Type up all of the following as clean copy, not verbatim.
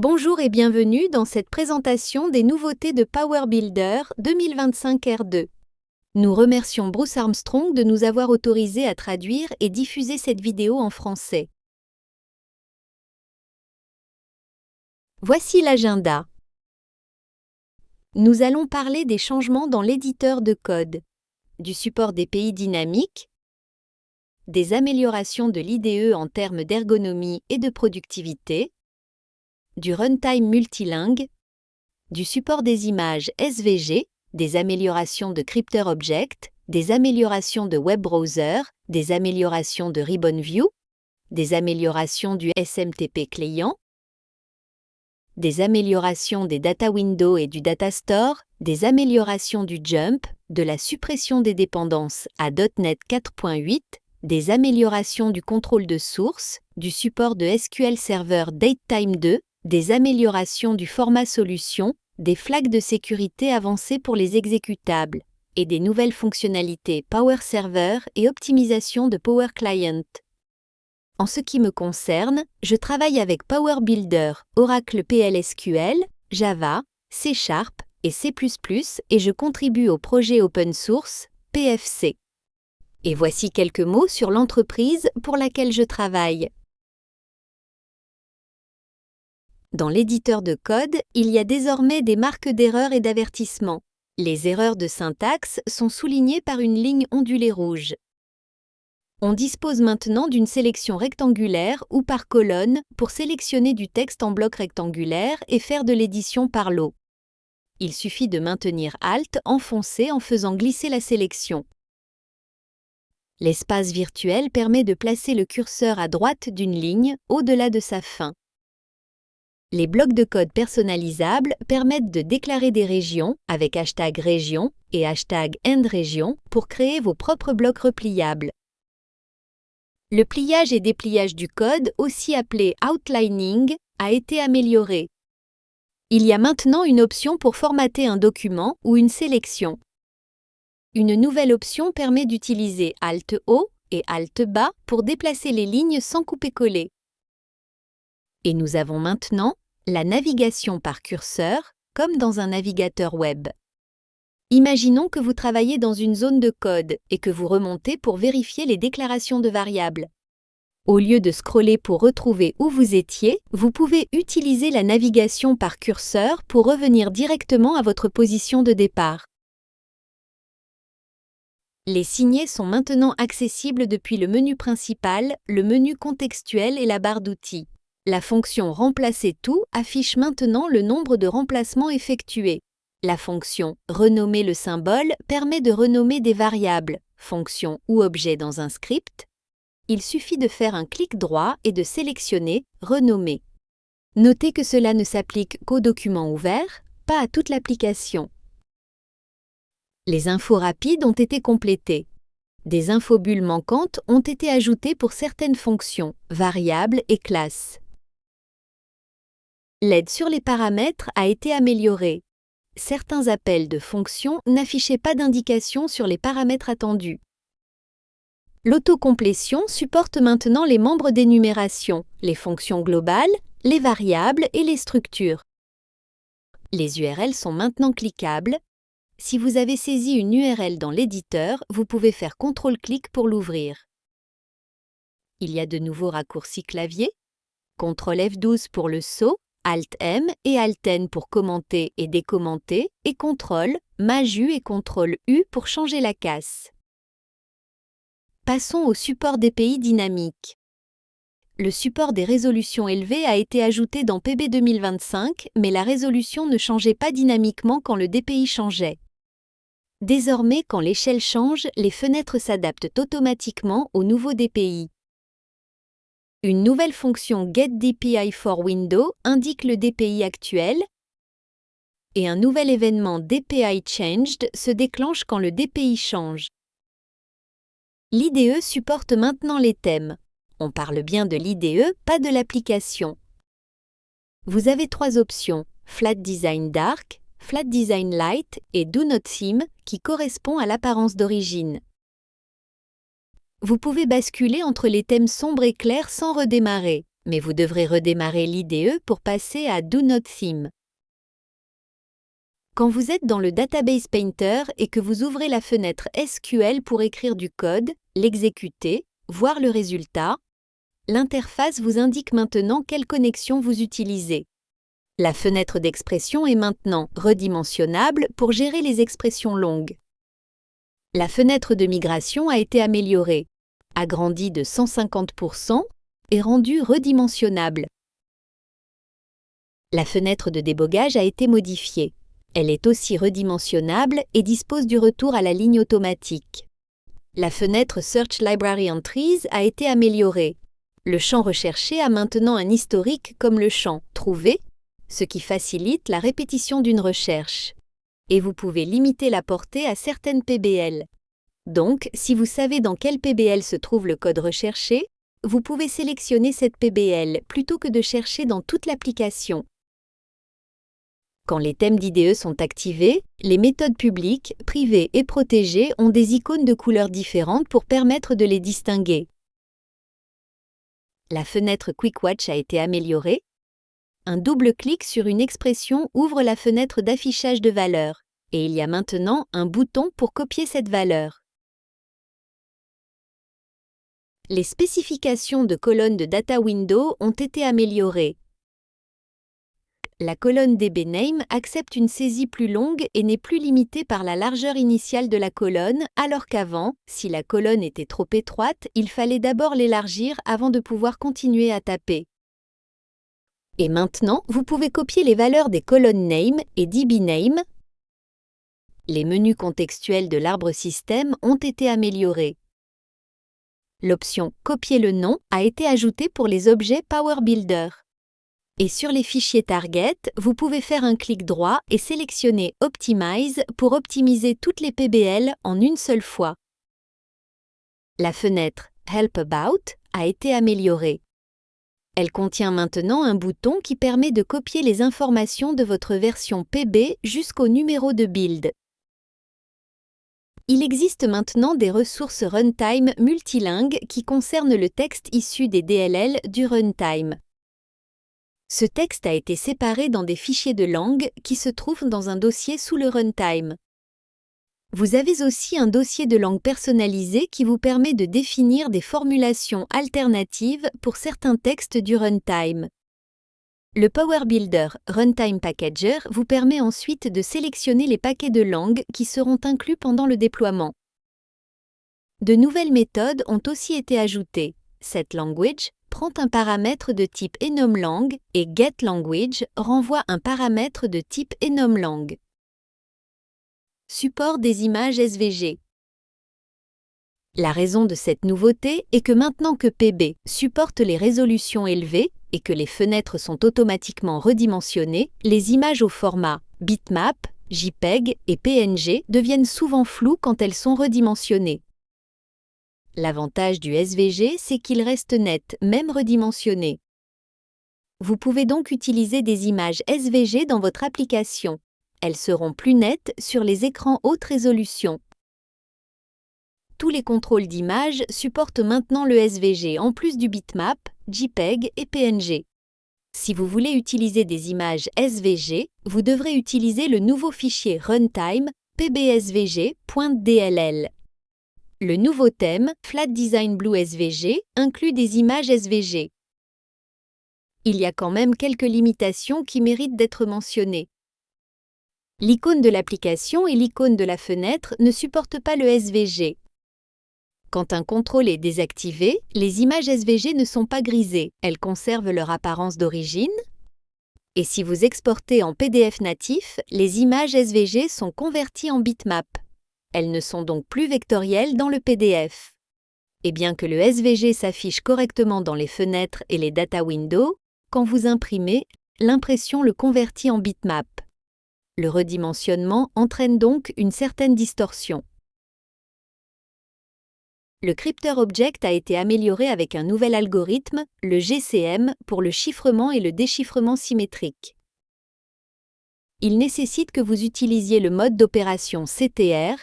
Bonjour et bienvenue dans cette présentation des nouveautés de Power Builder 2025 R2. Nous remercions Bruce Armstrong de nous avoir autorisé à traduire et diffuser cette vidéo en français. Voici l'agenda. Nous allons parler des changements dans l'éditeur de code, du support des pays dynamiques, des améliorations de l'IDE en termes d'ergonomie et de productivité, du runtime multilingue, du support des images SVG, des améliorations de Crypter Object, des améliorations de web browser, des améliorations de Ribbon View, des améliorations du SMTP client, des améliorations des data windows et du data store, des améliorations du jump, de la suppression des dépendances à .NET 4.8, des améliorations du contrôle de source, du support de SQL Server DateTime 2, des améliorations du format solution, des flags de sécurité avancées pour les exécutables, et des nouvelles fonctionnalités Power Server et optimisation de Power Client. En ce qui me concerne, je travaille avec Power Builder, Oracle PLSQL, Java, C# et C++ et je contribue au projet open source PFC. Et voici quelques mots sur l'entreprise pour laquelle je travaille. Dans l'éditeur de code, il y a désormais des marques d'erreur et d'avertissement. Les erreurs de syntaxe sont soulignées par une ligne ondulée rouge. On dispose maintenant d'une sélection rectangulaire ou par colonne pour sélectionner du texte en bloc rectangulaire et faire de l'édition par lot. Il suffit de maintenir Alt enfoncé en faisant glisser la sélection. L'espace virtuel permet de placer le curseur à droite d'une ligne au-delà de sa fin. Les blocs de code personnalisables permettent de déclarer des régions avec #région et #endregion pour créer vos propres blocs repliables. Le pliage et dépliage du code, aussi appelé outlining, a été amélioré. Il y a maintenant une option pour formater un document ou une sélection. Une nouvelle option permet d'utiliser Alt-haut et Alt-bas pour déplacer les lignes sans couper-coller. Et nous avons maintenant la navigation par curseur, comme dans un navigateur web. Imaginons que vous travaillez dans une zone de code et que vous remontez pour vérifier les déclarations de variables. Au lieu de scroller pour retrouver où vous étiez, vous pouvez utiliser la navigation par curseur pour revenir directement à votre position de départ. Les signets sont maintenant accessibles depuis le menu principal, le menu contextuel et la barre d'outils. La fonction « Remplacer tout » affiche maintenant le nombre de remplacements effectués. La fonction « Renommer le symbole » permet de renommer des variables, fonctions ou objets dans un script. Il suffit de faire un clic droit et de sélectionner « Renommer ». Notez que cela ne s'applique qu'aux documents ouverts, pas à toute l'application. Les infos rapides ont été complétées. Des infobulles manquantes ont été ajoutées pour certaines fonctions, variables et classes. L'aide sur les paramètres a été améliorée. Certains appels de fonctions n'affichaient pas d'indication sur les paramètres attendus. L'autocomplétion supporte maintenant les membres d'énumération, les fonctions globales, les variables et les structures. Les URL sont maintenant cliquables. Si vous avez saisi une URL dans l'éditeur, vous pouvez faire CTRL-clic pour l'ouvrir. Il y a de nouveaux raccourcis clavier, CTRL F12 pour le saut, Alt-M et Alt-N pour commenter et décommenter, et CTRL, Maju et CTRL-U pour changer la casse. Passons au support des pays dynamiques. Le support des résolutions élevées a été ajouté dans PB 2025, mais la résolution ne changeait pas dynamiquement quand le DPI changeait. Désormais, quand l'échelle change, les fenêtres s'adaptent automatiquement au nouveau DPI. Une nouvelle fonction getDPI for Windows indique le DPI actuel et un nouvel événement DPI Changed se déclenche quand le DPI change. L'IDE supporte maintenant les thèmes. On parle bien de l'IDE, pas de l'application. Vous avez 3 options, Flat Design Dark, Flat Design Light et Do Not Theme qui correspond à l'apparence d'origine. Vous pouvez basculer entre les thèmes sombres et clairs sans redémarrer. Mais vous devrez redémarrer l'IDE pour passer à Do Not Theme. Quand vous êtes dans le Database Painter et que vous ouvrez la fenêtre SQL pour écrire du code, l'exécuter, voir le résultat, l'interface vous indique maintenant quelle connexion vous utilisez. La fenêtre d'expression est maintenant redimensionnable pour gérer les expressions longues. La fenêtre de migration a été améliorée, agrandie de 150% et rendue redimensionnable. La fenêtre de débogage a été modifiée. Elle est aussi redimensionnable et dispose du retour à la ligne automatique. La fenêtre Search Library Entries a été améliorée. Le champ recherché a maintenant un historique comme le champ « Trouver », ce qui facilite la répétition d'une recherche. Et vous pouvez limiter la portée à certaines PBL. Donc, si vous savez dans quelle PBL se trouve le code recherché, vous pouvez sélectionner cette PBL plutôt que de chercher dans toute l'application. Quand les thèmes d'IDE sont activés, les méthodes publiques, privées et protégées ont des icônes de couleurs différentes pour permettre de les distinguer. La fenêtre Quick Watch a été améliorée. Un double clic sur une expression ouvre la fenêtre d'affichage de valeur, et il y a maintenant un bouton pour copier cette valeur. Les spécifications de colonnes de Data Window ont été améliorées. La colonne DBName accepte une saisie plus longue et n'est plus limitée par la largeur initiale de la colonne, alors qu'avant, si la colonne était trop étroite, il fallait d'abord l'élargir avant de pouvoir continuer à taper. Et maintenant, vous pouvez copier les valeurs des colonnes Name et DBName. Les menus contextuels de l'arbre système ont été améliorés. L'option « Copier le nom » a été ajoutée pour les objets Power Builder. Et sur les fichiers Target, vous pouvez faire un clic droit et sélectionner Optimize pour optimiser toutes les PBL en une seule fois. La fenêtre Help About a été améliorée. Elle contient maintenant un bouton qui permet de copier les informations de votre version PB jusqu'au numéro de build. Il existe maintenant des ressources runtime multilingues qui concernent le texte issu des DLL du runtime. Ce texte a été séparé dans des fichiers de langue qui se trouvent dans un dossier sous le runtime. Vous avez aussi un dossier de langue personnalisé qui vous permet de définir des formulations alternatives pour certains textes du runtime. Le Power Builder Runtime Packager vous permet ensuite de sélectionner les paquets de langue qui seront inclus pendant le déploiement. De nouvelles méthodes ont aussi été ajoutées. SetLanguage prend un paramètre de type EnumLang et GetLanguage renvoie un paramètre de type EnumLang. Support des images SVG. La raison de cette nouveauté est que maintenant que PB supporte les résolutions élevées et que les fenêtres sont automatiquement redimensionnées, les images au format bitmap, JPEG et PNG deviennent souvent floues quand elles sont redimensionnées. L'avantage du SVG, c'est qu'il reste net, même redimensionné. Vous pouvez donc utiliser des images SVG dans votre application. Elles seront plus nettes sur les écrans haute résolution. Tous les contrôles d'images supportent maintenant le SVG en plus du bitmap, JPEG et PNG. Si vous voulez utiliser des images SVG, vous devrez utiliser le nouveau fichier runtime pbsvg.dll. Le nouveau thème, Flat Design Blue SVG, inclut des images SVG. Il y a quand même quelques limitations qui méritent d'être mentionnées. L'icône de l'application et l'icône de la fenêtre ne supportent pas le SVG. Quand un contrôle est désactivé, les images SVG ne sont pas grisées, elles conservent leur apparence d'origine. Et si vous exportez en PDF natif, les images SVG sont converties en bitmap. Elles ne sont donc plus vectorielles dans le PDF. Et bien que le SVG s'affiche correctement dans les fenêtres et les data windows, quand vous imprimez, l'impression le convertit en bitmap. Le redimensionnement entraîne donc une certaine distorsion. Le Crypter Object a été amélioré avec un nouvel algorithme, le GCM, pour le chiffrement et le déchiffrement symétrique. Il nécessite que vous utilisiez le mode d'opération CTR.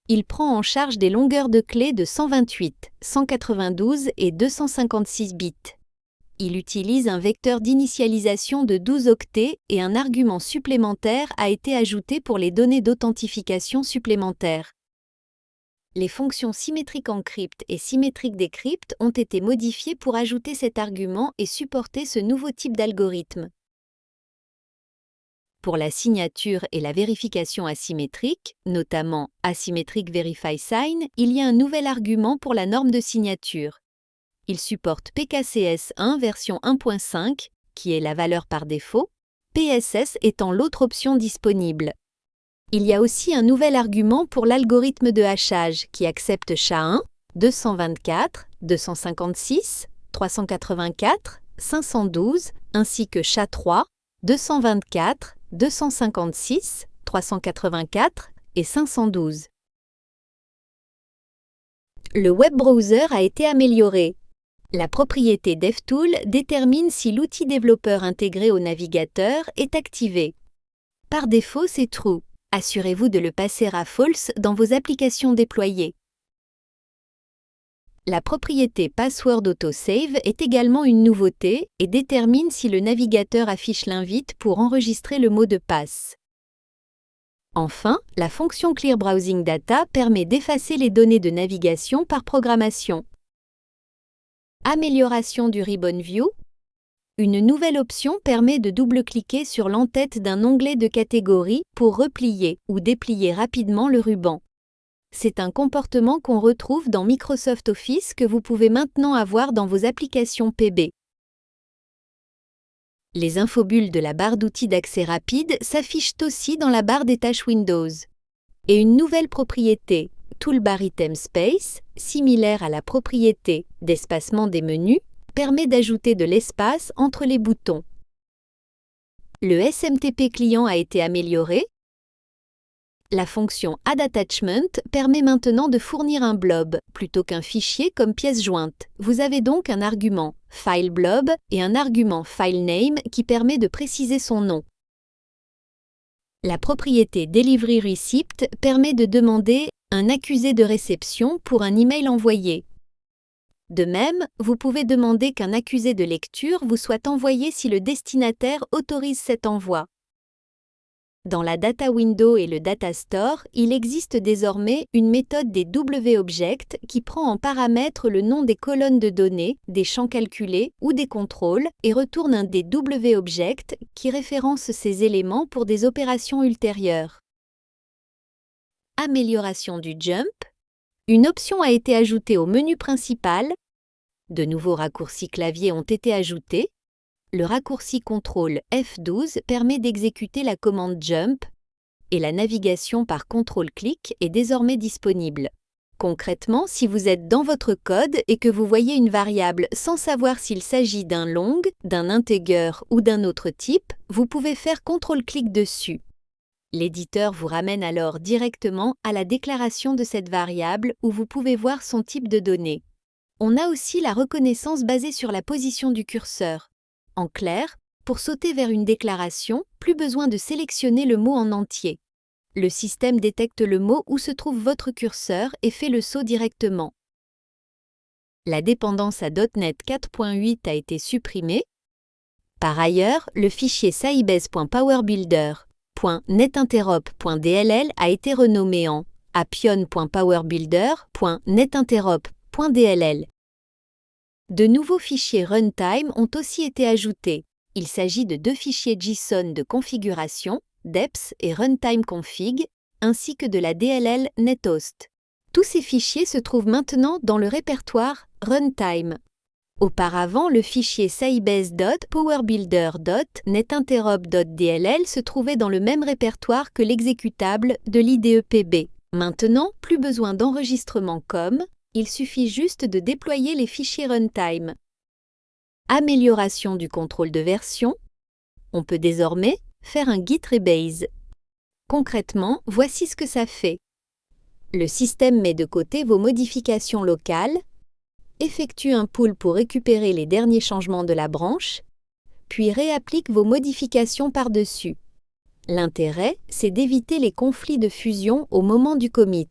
Il prend en charge des longueurs de clé de 128, 192 et 256 bits. Il utilise un vecteur d'initialisation de 12 octets et un argument supplémentaire a été ajouté pour les données d'authentification supplémentaires. Les fonctions symétriques encrypt et symétriques decrypt ont été modifiées pour ajouter cet argument et supporter ce nouveau type d'algorithme. Pour la signature et la vérification asymétrique, notamment Asymmetric Verify Sign, il y a un nouvel argument pour la norme de signature. Il supporte PKCS 1 version 1.5, qui est la valeur par défaut, PSS étant l'autre option disponible. Il y a aussi un nouvel argument pour l'algorithme de hachage qui accepte SHA-1, 224, 256, 384, 512, ainsi que SHA-3, 224, 256, 384 et 512. Le web browser a été amélioré. La propriété DevTool détermine si l'outil développeur intégré au navigateur est activé. Par défaut, c'est True. Assurez-vous de le passer à False dans vos applications déployées. La propriété Password Autosave est également une nouveauté et détermine si le navigateur affiche l'invite pour enregistrer le mot de passe. Enfin, la fonction Clear Browsing Data permet d'effacer les données de navigation par programmation. Amélioration du Ribbon View. Une nouvelle option permet de double-cliquer sur l'entête d'un onglet de catégorie pour replier ou déplier rapidement le ruban. C'est un comportement qu'on retrouve dans Microsoft Office que vous pouvez maintenant avoir dans vos applications PB. Les infobulles de la barre d'outils d'accès rapide s'affichent aussi dans la barre des tâches Windows. Et une nouvelle propriété, Toolbar Item Space, similaire à la propriété d'espacement des menus, permet d'ajouter de l'espace entre les boutons. Le SMTP client a été amélioré. La fonction Add Attachment permet maintenant de fournir un blob plutôt qu'un fichier comme pièce jointe. Vous avez donc un argument FileBlob et un argument FileName qui permet de préciser son nom. La propriété Delivery Receipt permet de demander un accusé de réception pour un email envoyé. De même, vous pouvez demander qu'un accusé de lecture vous soit envoyé si le destinataire autorise cet envoi. Dans la Data Window et le Data Store, il existe désormais une méthode des WObjects qui prend en paramètre le nom des colonnes de données, des champs calculés ou des contrôles et retourne un des WObjects qui référence ces éléments pour des opérations ultérieures. Amélioration du jump. Une option a été ajoutée au menu principal. De nouveaux raccourcis clavier ont été ajoutés. Le raccourci CTRL F12 permet d'exécuter la commande Jump et la navigation par CTRL-clic est désormais disponible. Concrètement, si vous êtes dans votre code et que vous voyez une variable sans savoir s'il s'agit d'un long, d'un integer ou d'un autre type, vous pouvez faire CTRL-clic dessus. L'éditeur vous ramène alors directement à la déclaration de cette variable où vous pouvez voir son type de données. On a aussi la reconnaissance basée sur la position du curseur. En clair, pour sauter vers une déclaration, plus besoin de sélectionner le mot en entier. Le système détecte le mot où se trouve votre curseur et fait le saut directement. La dépendance à .NET 4.8 a été supprimée. Par ailleurs, le fichier sybase.powerbuilder.netinterop.dll a été renommé en appion.powerbuilder.netinterop.dll. De nouveaux fichiers runtime ont aussi été ajoutés. Il s'agit de deux fichiers JSON de configuration, deps et runtime config, ainsi que de la DLL nethost. Tous ces fichiers se trouvent maintenant dans le répertoire runtime. Auparavant, le fichier sybase.powerbuilder.netinterop.dll se trouvait dans le même répertoire que l'exécutable de l'IDE PB. Maintenant, plus besoin d'enregistrement COM, il suffit juste de déployer les fichiers runtime. Amélioration du contrôle de version. On peut désormais faire un git rebase. Concrètement, voici ce que ça fait. Le système met de côté vos modifications locales, effectue un pull pour récupérer les derniers changements de la branche, puis réapplique vos modifications par-dessus. L'intérêt, c'est d'éviter les conflits de fusion au moment du commit.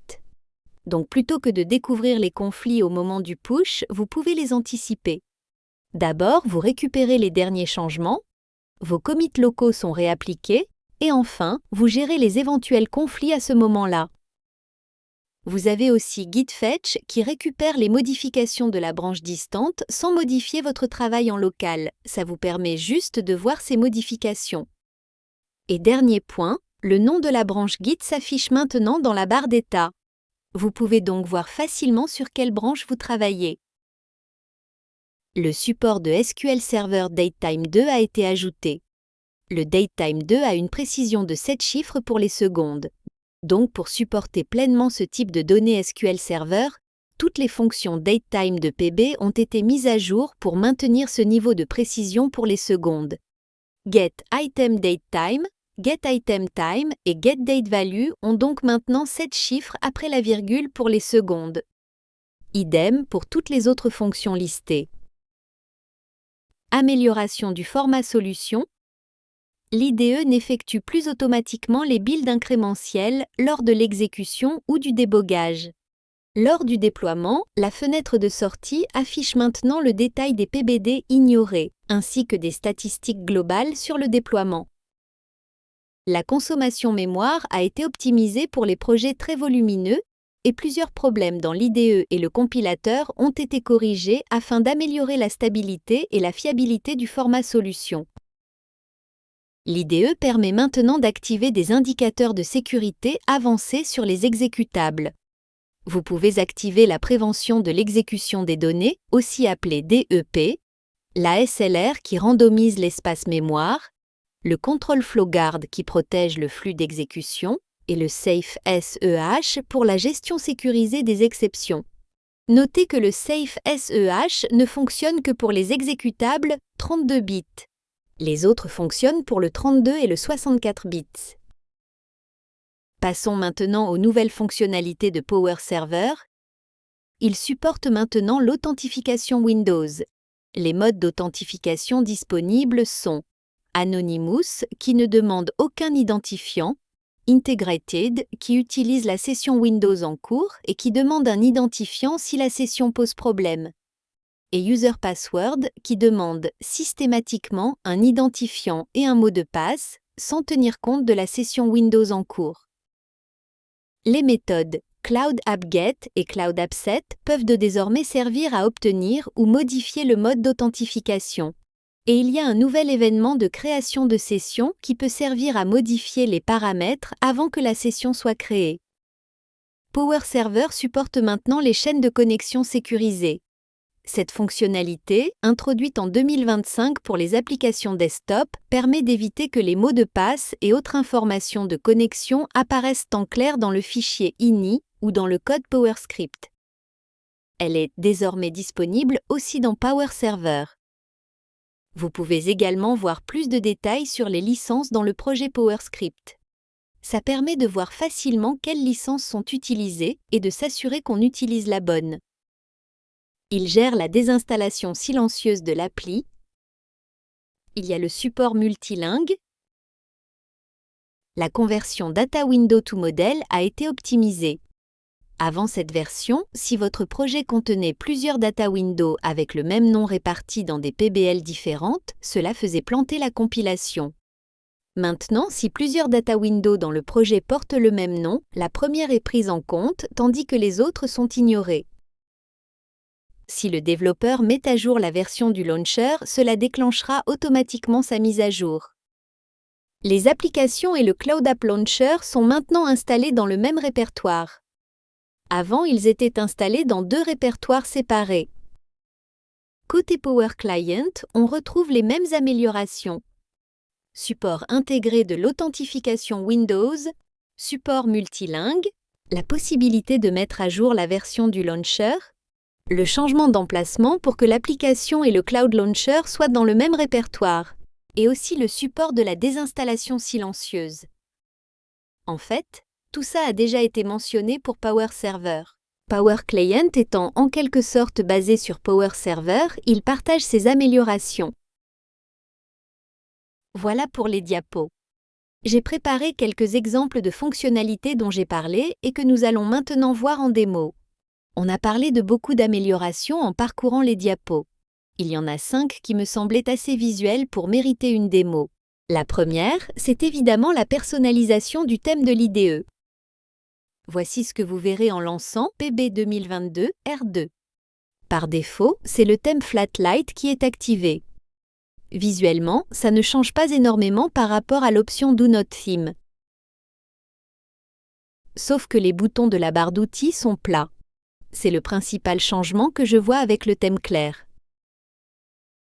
Donc plutôt que de découvrir les conflits au moment du push, vous pouvez les anticiper. D'abord, vous récupérez les derniers changements, vos commits locaux sont réappliqués, et enfin, vous gérez les éventuels conflits à ce moment-là. Vous avez aussi Git Fetch qui récupère les modifications de la branche distante sans modifier votre travail en local. Ça vous permet juste de voir ces modifications. Et dernier point, le nom de la branche Git s'affiche maintenant dans la barre d'état. Vous pouvez donc voir facilement sur quelle branche vous travaillez. Le support de SQL Server Datetime 2 a été ajouté. Le Datetime 2 a une précision de 7 chiffres pour les secondes. Donc pour supporter pleinement ce type de données SQL Server, toutes les fonctions Datetime de PB ont été mises à jour pour maintenir ce niveau de précision pour les secondes. GetItemDateTime, GetItemTime et GetDateValue ont donc maintenant 7 chiffres après la virgule pour les secondes. Idem pour toutes les autres fonctions listées. Amélioration du format solution. L'IDE n'effectue plus automatiquement les builds incrémentiels lors de l'exécution ou du débogage. Lors du déploiement, la fenêtre de sortie affiche maintenant le détail des PBD ignorés, ainsi que des statistiques globales sur le déploiement. La consommation mémoire a été optimisée pour les projets très volumineux et plusieurs problèmes dans l'IDE et le compilateur ont été corrigés afin d'améliorer la stabilité et la fiabilité du format solution. L'IDE permet maintenant d'activer des indicateurs de sécurité avancés sur les exécutables. Vous pouvez activer la prévention de l'exécution des données, aussi appelée DEP, la SLR qui randomise l'espace mémoire, le Control Flow Guard qui protège le flux d'exécution et le Safe SEH pour la gestion sécurisée des exceptions. Notez que le Safe SEH ne fonctionne que pour les exécutables 32 bits. Les autres fonctionnent pour le 32 et le 64 bits. Passons maintenant aux nouvelles fonctionnalités de Power Server. Il supporte maintenant l'authentification Windows. Les modes d'authentification disponibles sont Anonymous, qui ne demande aucun identifiant, Integrated, qui utilise la session Windows en cours et qui demande un identifiant si la session pose problème, et User Password, qui demande systématiquement un identifiant et un mot de passe, sans tenir compte de la session Windows en cours. Les méthodes Cloud App Get et Cloud App Set peuvent désormais servir à obtenir ou modifier le mode d'authentification. Et il y a un nouvel événement de création de session qui peut servir à modifier les paramètres avant que la session soit créée. Power Server supporte maintenant les chaînes de connexion sécurisées. Cette fonctionnalité, introduite en 2025 pour les applications desktop, permet d'éviter que les mots de passe et autres informations de connexion apparaissent en clair dans le fichier INI ou dans le code PowerScript. Elle est désormais disponible aussi dans Power Server. Vous pouvez également voir plus de détails sur les licences dans le projet PowerScript. Ça permet de voir facilement quelles licences sont utilisées et de s'assurer qu'on utilise la bonne. Il gère la désinstallation silencieuse de l'appli. Il y a le support multilingue. La conversion Data Window to Model a été optimisée. Avant cette version, si votre projet contenait plusieurs data windows avec le même nom répartis dans des PBL différentes, cela faisait planter la compilation. Maintenant, si plusieurs data windows dans le projet portent le même nom, la première est prise en compte tandis que les autres sont ignorées. Si le développeur met à jour la version du launcher, cela déclenchera automatiquement sa mise à jour. Les applications et le Cloud App Launcher sont maintenant installés dans le même répertoire. Avant, ils étaient installés dans 2 répertoires séparés. Côté Power Client, on retrouve les mêmes améliorations. Support intégré de l'authentification Windows, support multilingue, la possibilité de mettre à jour la version du launcher, le changement d'emplacement pour que l'application et le Cloud Launcher soient dans le même répertoire, et aussi le support de la désinstallation silencieuse. En fait, tout ça a déjà été mentionné pour Power Server. Power Client étant en quelque sorte basé sur Power Server, il partage ses améliorations. Voilà pour les diapos. J'ai préparé quelques exemples de fonctionnalités dont j'ai parlé et que nous allons maintenant voir en démo. On a parlé de beaucoup d'améliorations en parcourant les diapos. Il y en a 5 qui me semblaient assez visuelles pour mériter une démo. La première, c'est évidemment la personnalisation du thème de l'IDE. Voici ce que vous verrez en lançant PB 2022 R2. Par défaut, c'est le thème Flatlight qui est activé. Visuellement, ça ne change pas énormément par rapport à l'option Do Not Theme. Sauf que les boutons de la barre d'outils sont plats. C'est le principal changement que je vois avec le thème clair.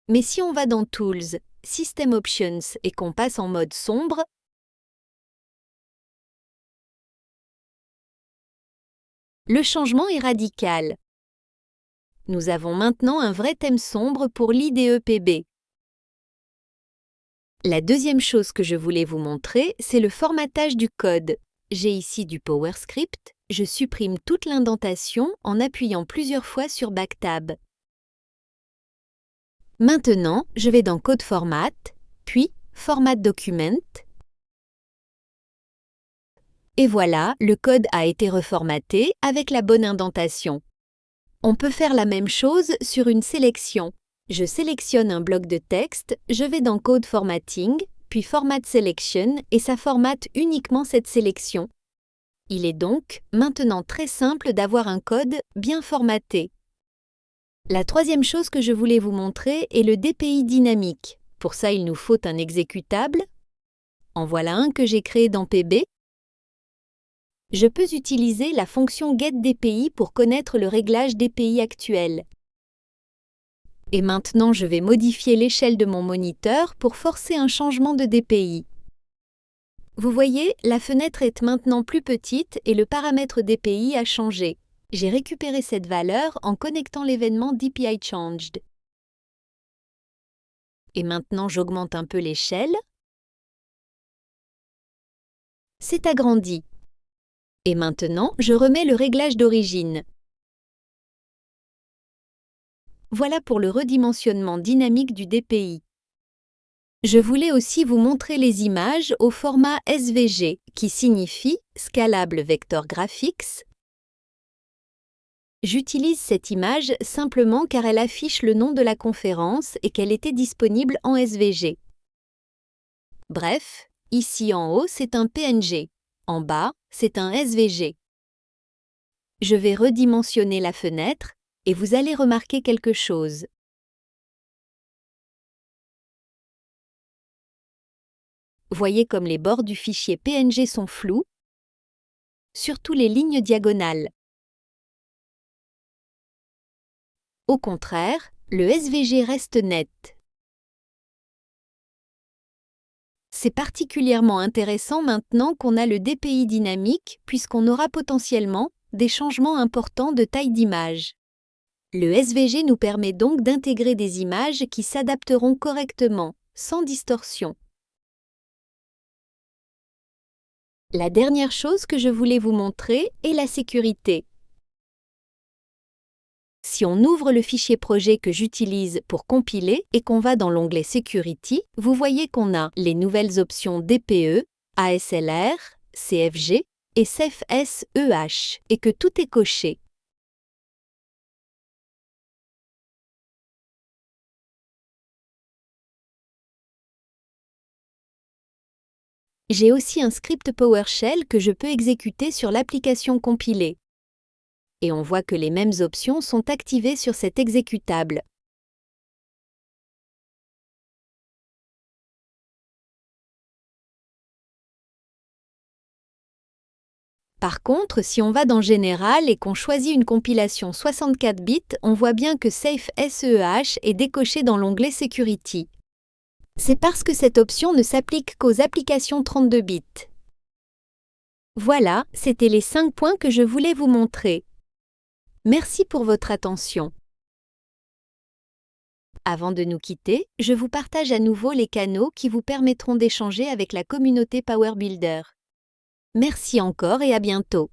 Mais si on va dans Tools, System Options et qu'on passe en mode sombre, le changement est radical. Nous avons maintenant un vrai thème sombre pour l'IDE-PB. La deuxième chose que je voulais vous montrer, c'est le formatage du code. J'ai ici du PowerScript, je supprime toute l'indentation en appuyant plusieurs fois sur Backtab. Maintenant, je vais dans Code Format, puis Format Document. Et voilà, le code a été reformaté avec la bonne indentation. On peut faire la même chose sur une sélection. Je sélectionne un bloc de texte, je vais dans Code Formatting, puis Format Selection et ça formate uniquement cette sélection. Il est donc maintenant très simple d'avoir un code bien formaté. La troisième chose que je voulais vous montrer est le DPI dynamique. Pour ça, il nous faut un exécutable. En voilà un que j'ai créé dans PB. Je peux utiliser la fonction getDPI pour connaître le réglage DPI actuel. Et maintenant, je vais modifier l'échelle de mon moniteur pour forcer un changement de DPI. Vous voyez, la fenêtre est maintenant plus petite et le paramètre DPI a changé. J'ai récupéré cette valeur en connectant l'événement DPIChanged. Et maintenant, j'augmente un peu l'échelle. C'est agrandi. Et maintenant, je remets le réglage d'origine. Voilà pour le redimensionnement dynamique du DPI. Je voulais aussi vous montrer les images au format SVG, qui signifie Scalable Vector Graphics. J'utilise cette image simplement car elle affiche le nom de la conférence et qu'elle était disponible en SVG. Bref, ici en haut, c'est un PNG. En bas, c'est un SVG. Je vais redimensionner la fenêtre et vous allez remarquer quelque chose. Voyez comme les bords du fichier PNG sont flous, surtout les lignes diagonales. Au contraire, le SVG reste net. C'est particulièrement intéressant maintenant qu'on a le DPI dynamique puisqu'on aura potentiellement des changements importants de taille d'image. Le SVG nous permet donc d'intégrer des images qui s'adapteront correctement, sans distorsion. La dernière chose que je voulais vous montrer est la sécurité. Si on ouvre le fichier projet que j'utilise pour compiler et qu'on va dans l'onglet Security, vous voyez qu'on a les nouvelles options DPE, ASLR, CFG et CFS-EH et que tout est coché. J'ai aussi un script PowerShell que je peux exécuter sur l'application compilée. Et on voit que les mêmes options sont activées sur cet exécutable. Par contre, si on va dans Général et qu'on choisit une compilation 64 bits, on voit bien que Safe-SEH est décoché dans l'onglet Security. C'est parce que cette option ne s'applique qu'aux applications 32 bits. Voilà, c'était les 5 points que je voulais vous montrer. Merci pour votre attention. Avant de nous quitter, je vous partage à nouveau les canaux qui vous permettront d'échanger avec la communauté Power Builder. Merci encore et à bientôt.